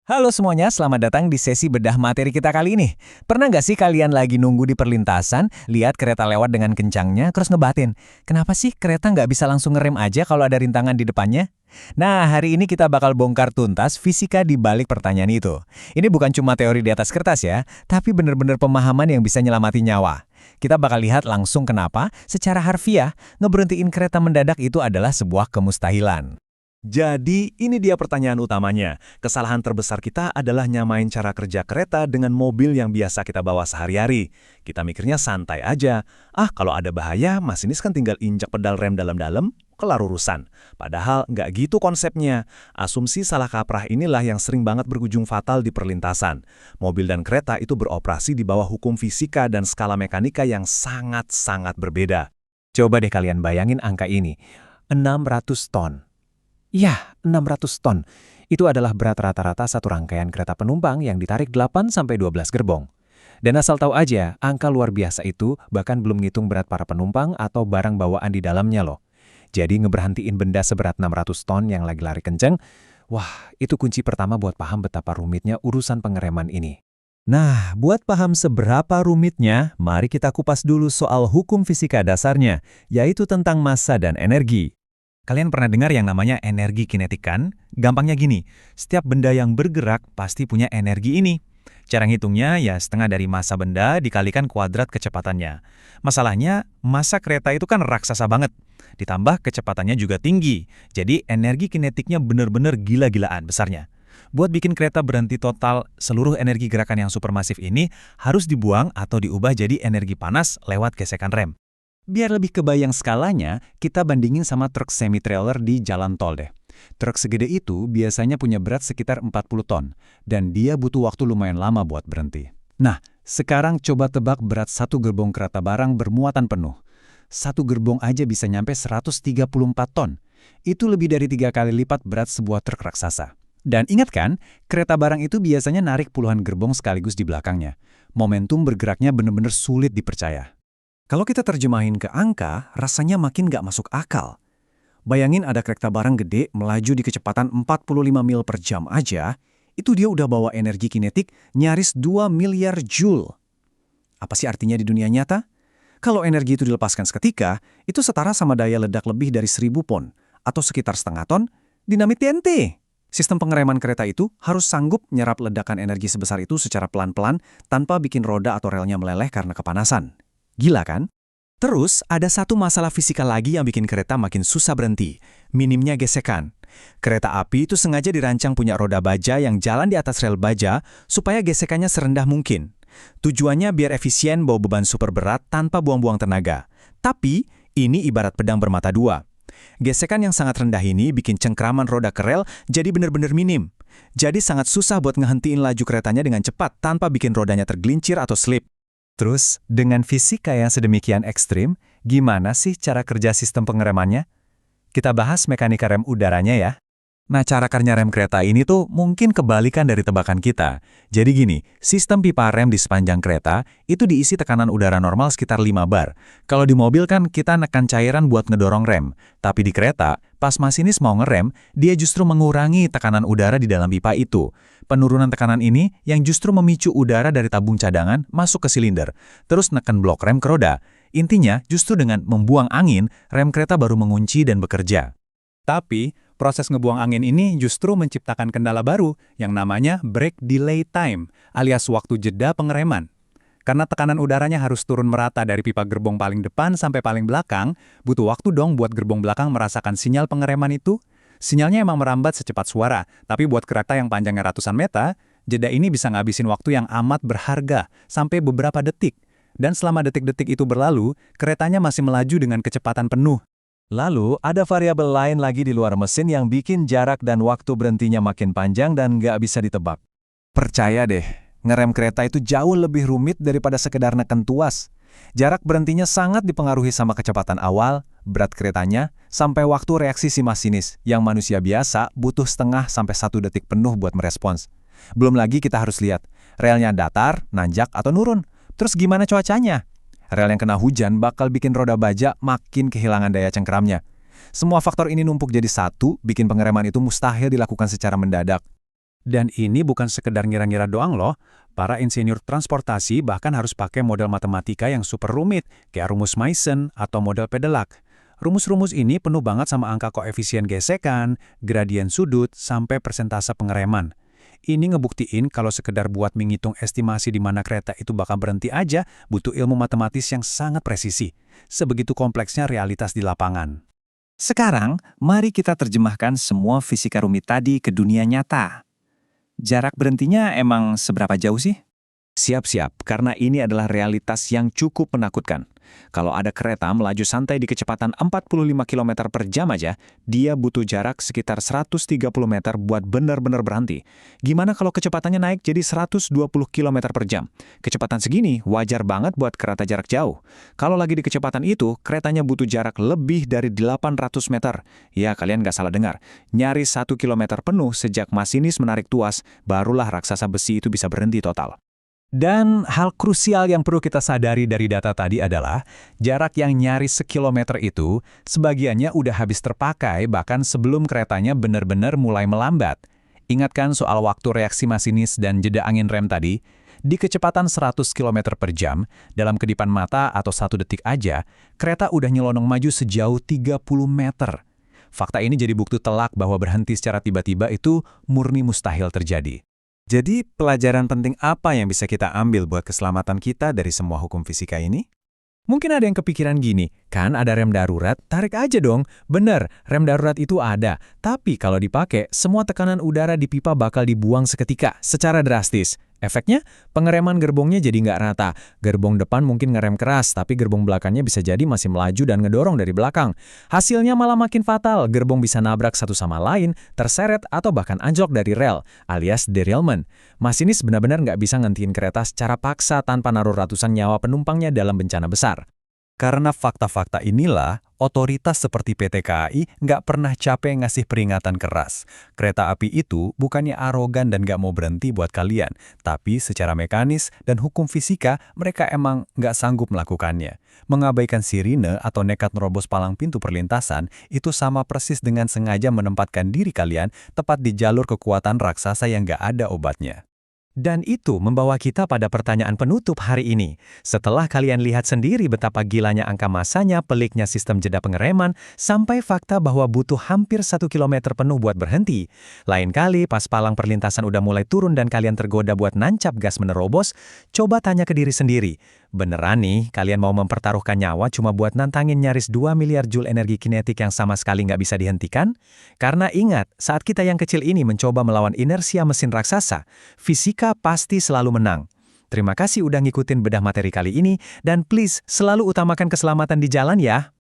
Halo semuanya, selamat datang di sesi bedah materi kita kali ini. Pernah nggak sih kalian lagi nunggu di perlintasan, lihat kereta lewat dengan kencangnya, terus ngebatin, kenapa sih kereta nggak bisa langsung ngerem aja kalau ada rintangan di depannya? Nah, hari ini kita bakal bongkar tuntas fisika di balik pertanyaan itu. Ini bukan cuma teori di atas kertas ya, tapi bener-bener pemahaman yang bisa nyelamatin nyawa. Kita bakal lihat langsung kenapa, secara harfiah, ngeberhentiin kereta mendadak itu adalah sebuah kemustahilan. Jadi, ini dia pertanyaan utamanya. Kesalahan terbesar kita adalah nyamain cara kerja kereta dengan mobil yang biasa kita bawa sehari-hari. Kita mikirnya santai aja. Kalau ada bahaya, masinis kan tinggal injak pedal rem dalam-dalam, kelar urusan. Padahal nggak gitu konsepnya. Asumsi salah kaprah inilah yang sering banget berujung fatal di perlintasan. Mobil dan kereta itu beroperasi di bawah hukum fisika dan skala mekanika yang sangat-sangat berbeda. Coba deh kalian bayangin angka ini, 600 ton. Ya, 600 ton. Itu adalah berat rata-rata satu rangkaian kereta penumpang yang ditarik 8-12 gerbong. Dan asal tahu aja, angka luar biasa itu bahkan belum ngitung berat para penumpang atau barang bawaan di dalamnya loh. Jadi ngeberhentiin benda seberat 600 ton yang lagi lari kenceng, wah, itu kunci pertama buat paham betapa rumitnya urusan pengereman ini. Nah, buat paham seberapa rumitnya, mari kita kupas dulu soal hukum fisika dasarnya, yaitu tentang massa dan energi. Kalian pernah dengar yang namanya energi kinetik kan? Gampangnya gini, setiap benda yang bergerak pasti punya energi ini. Cara ngitungnya ya setengah dari massa benda dikalikan kuadrat kecepatannya. Masalahnya, massa kereta itu kan raksasa banget. Ditambah kecepatannya juga tinggi, jadi energi kinetiknya bener-bener gila-gilaan besarnya. Buat bikin kereta berhenti total, seluruh energi gerakan yang supermasif ini harus dibuang atau diubah jadi energi panas lewat gesekan rem. Biar lebih kebayang skalanya, kita bandingin sama truk semi-trailer di jalan tol deh. Truk segede itu biasanya punya berat sekitar 40 ton, dan dia butuh waktu lumayan lama buat berhenti. Nah, sekarang coba tebak berat satu gerbong kereta barang bermuatan penuh. Satu gerbong aja bisa nyampe 134 ton. Itu lebih dari 3 kali lipat berat sebuah truk raksasa. Dan ingat kan, kereta barang itu biasanya narik puluhan gerbong sekaligus di belakangnya. Momentum bergeraknya benar-benar sulit dipercaya. Kalau kita terjemahin ke angka, rasanya makin nggak masuk akal. Bayangin ada kereta barang gede melaju di kecepatan 45 mil per jam aja, itu dia udah bawa energi kinetik nyaris 2 miliar joule. Apa sih artinya di dunia nyata? Kalau energi itu dilepaskan seketika, itu setara sama daya ledak lebih dari 1000 pon, atau sekitar setengah ton, dinamit TNT. Sistem pengereman kereta itu harus sanggup nyerap ledakan energi sebesar itu secara pelan-pelan tanpa bikin roda atau relnya meleleh karena kepanasan. Gila kan? Terus, ada satu masalah fisika lagi yang bikin kereta makin susah berhenti, minimnya gesekan. Kereta api itu sengaja dirancang punya roda baja yang jalan di atas rel baja supaya gesekannya serendah mungkin. Tujuannya biar efisien bawa beban super berat tanpa buang-buang tenaga. Tapi, ini ibarat pedang bermata dua. Gesekan yang sangat rendah ini bikin cengkraman roda ke rel jadi benar-benar minim. Jadi sangat susah buat ngehentiin laju keretanya dengan cepat tanpa bikin rodanya tergelincir atau slip. Terus, dengan fisika yang sedemikian ekstrim, gimana sih cara kerja sistem pengeremannya? Kita bahas mekanika rem udaranya ya. Nah, cara kerja rem kereta ini tuh mungkin kebalikan dari tebakan kita. Jadi gini, sistem pipa rem di sepanjang kereta itu diisi tekanan udara normal sekitar 5 bar. Kalau di mobil kan kita nekan cairan buat ngedorong rem. Tapi di kereta, pas masinis mau ngerem, dia justru mengurangi tekanan udara di dalam pipa itu. Penurunan tekanan ini yang justru memicu udara dari tabung cadangan masuk ke silinder, terus neken blok rem ke roda. Intinya, justru dengan membuang angin, rem kereta baru mengunci dan bekerja. Tapi, proses ngebuang angin ini justru menciptakan kendala baru yang namanya brake delay time, alias waktu jeda pengereman. Karena tekanan udaranya harus turun merata dari pipa gerbong paling depan sampai paling belakang, butuh waktu dong buat gerbong belakang merasakan sinyal pengereman itu. Sinyalnya emang merambat secepat suara, tapi buat kereta yang panjangnya ratusan meter, jeda ini bisa ngabisin waktu yang amat berharga, sampai beberapa detik. Dan selama detik-detik itu berlalu, keretanya masih melaju dengan kecepatan penuh. Lalu, ada variabel lain lagi di luar mesin yang bikin jarak dan waktu berhentinya makin panjang dan nggak bisa ditebak. Percaya deh, ngerem kereta itu jauh lebih rumit daripada sekedar neken tuas. Jarak berhentinya sangat dipengaruhi sama kecepatan awal, berat keretanya, sampai waktu reaksi si masinis, yang manusia biasa butuh setengah sampai 1 detik penuh buat merespons. Belum lagi kita harus lihat, relnya datar, nanjak, atau nurun. Terus gimana cuacanya? Rel yang kena hujan bakal bikin roda baja makin kehilangan daya cengkramnya. Semua faktor ini numpuk jadi satu, bikin pengereman itu mustahil dilakukan secara mendadak. Dan ini bukan sekedar ngira-ngira doang loh. Para insinyur transportasi bahkan harus pakai model matematika yang super rumit, kayak rumus Mason atau model Pedelak. Rumus-rumus ini penuh banget sama angka koefisien gesekan, gradien sudut, sampai persentase pengereman. Ini ngebuktiin kalau sekedar buat menghitung estimasi di mana kereta itu bakal berhenti aja, butuh ilmu matematis yang sangat presisi. Sebegitu kompleksnya realitas di lapangan. Sekarang, mari kita terjemahkan semua fisika rumit tadi ke dunia nyata. Jarak berhentinya emang seberapa jauh sih? Siap-siap, karena ini adalah realitas yang cukup menakutkan. Kalau ada kereta melaju santai di kecepatan 45 km per jam aja, dia butuh jarak sekitar 130 meter buat benar-benar berhenti. Gimana kalau kecepatannya naik jadi 120 km per jam? Kecepatan segini wajar banget buat kereta jarak jauh. Kalau lagi di kecepatan itu, keretanya butuh jarak lebih dari 800 meter. Ya, kalian nggak salah dengar. Nyaris 1 km penuh sejak masinis menarik tuas, barulah raksasa besi itu bisa berhenti total. Dan hal krusial yang perlu kita sadari dari data tadi adalah jarak yang nyaris sekilometer itu sebagiannya udah habis terpakai bahkan sebelum keretanya benar-benar mulai melambat. Ingatkan soal waktu reaksi masinis dan jeda angin rem tadi? Di kecepatan 100 km per jam, dalam kedipan mata atau 1 detik aja, kereta udah nyelonong maju sejauh 30 meter. Fakta ini jadi bukti telak bahwa berhenti secara tiba-tiba itu murni mustahil terjadi. Jadi, pelajaran penting apa yang bisa kita ambil buat keselamatan kita dari semua hukum fisika ini? Mungkin ada yang kepikiran gini, kan ada rem darurat, tarik aja dong. Bener, rem darurat itu ada. Tapi kalau dipakai, semua tekanan udara di pipa bakal dibuang seketika, secara drastis. Efeknya, pengereman gerbongnya jadi nggak rata. Gerbong depan mungkin ngerem keras, tapi gerbong belakangnya bisa jadi masih melaju dan ngedorong dari belakang. Hasilnya malah makin fatal, gerbong bisa nabrak satu sama lain, terseret atau bahkan anjlok dari rel, alias derailment. Masinis benar-benar nggak bisa ngentiin kereta secara paksa tanpa naruh ratusan nyawa penumpangnya dalam bencana besar. Karena fakta-fakta inilah, otoritas seperti PT KAI nggak pernah capek ngasih peringatan keras. Kereta api itu bukannya arogan dan nggak mau berhenti buat kalian, tapi secara mekanis dan hukum fisika mereka emang nggak sanggup melakukannya. Mengabaikan sirine atau nekat nerobos palang pintu perlintasan itu sama persis dengan sengaja menempatkan diri kalian tepat di jalur kekuatan raksasa yang nggak ada obatnya. Dan itu membawa kita pada pertanyaan penutup hari ini. Setelah kalian lihat sendiri betapa gilanya angka masanya, peliknya sistem jeda pengereman, sampai fakta bahwa butuh hampir 1 kilometer penuh buat berhenti. Lain kali pas palang perlintasan udah mulai turun dan kalian tergoda buat nancap gas menerobos, coba tanya ke diri sendiri. Beneran nih, kalian mau mempertaruhkan nyawa cuma buat nantangin nyaris 2 miliar joule energi kinetik yang sama sekali nggak bisa dihentikan? Karena ingat, saat kita yang kecil ini mencoba melawan inersia mesin raksasa, fisika pasti selalu menang. Terima kasih udah ngikutin bedah materi kali ini, dan please selalu utamakan keselamatan di jalan ya.